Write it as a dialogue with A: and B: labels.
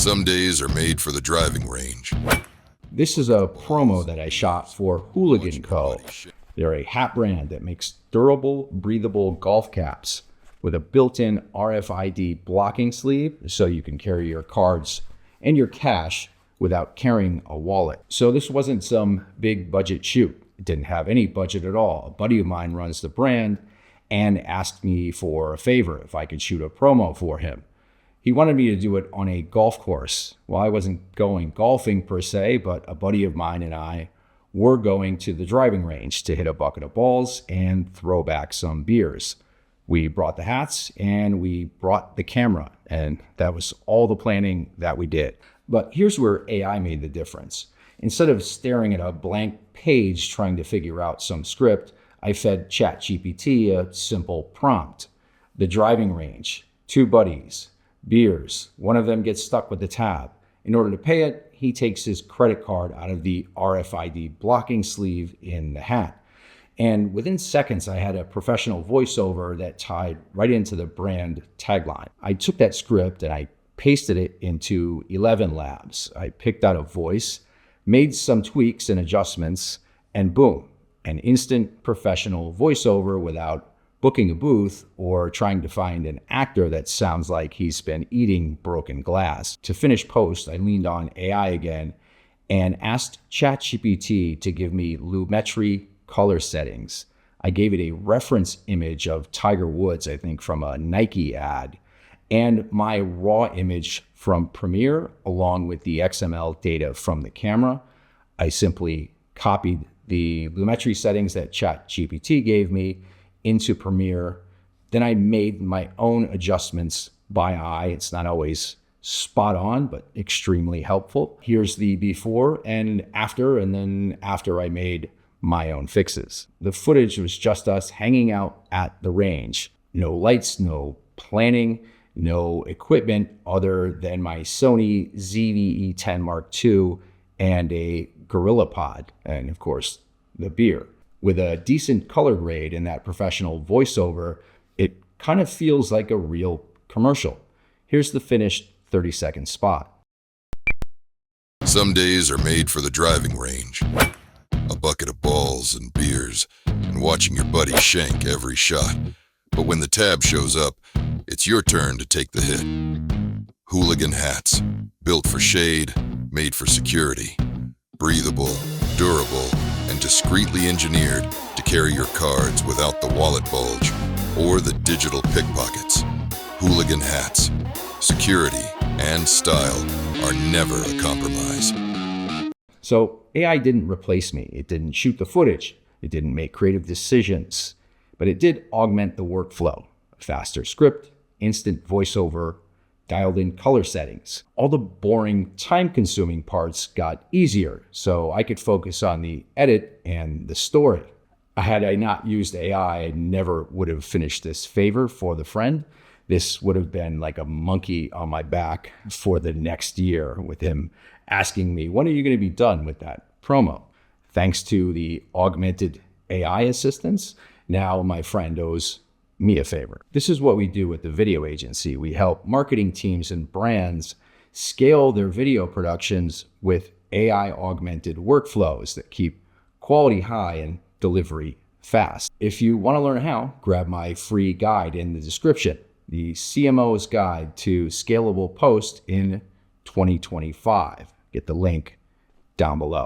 A: Some days are made for the driving range.
B: This is a promo that I shot for Hooligan Co. They're a hat brand that makes durable, breathable golf caps with a built-in RFID blocking sleeve so you can carry your cards and your cash without carrying a wallet. So this wasn't some big budget shoot. It didn't have any budget at all. A buddy of mine runs the brand and asked me for a favor if I could shoot a promo for him. He wanted me to do it on a golf course. Well, I wasn't going golfing per se, but a buddy of mine and I were going to the driving range to hit a bucket of balls and throw back some beers. We brought the hats and we brought the camera, and that was all the planning that we did. But here's where AI made the difference. Instead of staring at a blank page trying to figure out some script, I fed ChatGPT a simple prompt. The driving range, 2 buddies, beers, one of them gets stuck with the tab. In order to pay it, he takes his credit card out of the RFID blocking sleeve in the hat. And within seconds, I had a professional voiceover that tied right into the brand tagline. I took that script and I pasted it into 11 Labs. I picked out a voice, made some tweaks and adjustments, and boom, an instant professional voiceover without booking a booth or trying to find an actor that sounds like he's been eating broken glass. To finish post, I leaned on AI again and asked ChatGPT to give me lumetri color settings. I gave it a reference image of Tiger Woods, I think from a Nike ad, and my raw image from Premiere along with the XML data from the camera. I simply copied the lumetri settings that ChatGPT gave me into Premiere. Then I made my own adjustments by eye. It's not always spot on, but extremely helpful. Here's the before and then after I made my own fixes. The footage was just us hanging out at the range. No lights, no planning, no equipment other than my Sony ZV-E10 Mark II and a GorillaPod, and of course, the beer. With a decent color grade and that professional voiceover, it kind of feels like a real commercial. Here's the finished 30-second spot.
A: Some days are made for the driving range. A bucket of balls and beers, and watching your buddy shank every shot. But when the tab shows up, it's your turn to take the hit. Hooligan hats, built for shade, made for security. Breathable, durable, and discreetly engineered to carry your cards without the wallet bulge or the digital pickpockets. Hooligan hats, security and style are never a compromise.
B: So AI didn't replace me. It didn't shoot the footage. It didn't make creative decisions, but it did augment the workflow. A faster script, instant voiceover, dialed in color settings. All the boring, time-consuming parts got easier, so I could focus on the edit and the story. Had I not used AI, I never would have finished this favor for the friend. This would have been like a monkey on my back for the next year with him asking me, when are you going to be done with that promo? Thanks to the augmented AI assistance, now my friend owes me a favor. This is what we do at the VDO Aigency. We help marketing teams and brands scale their video productions with AI augmented workflows that keep quality high and delivery fast. If you want to learn how, grab my free guide in the description, the CMO's Guide to Scalable Post in 2025. Get the link down below.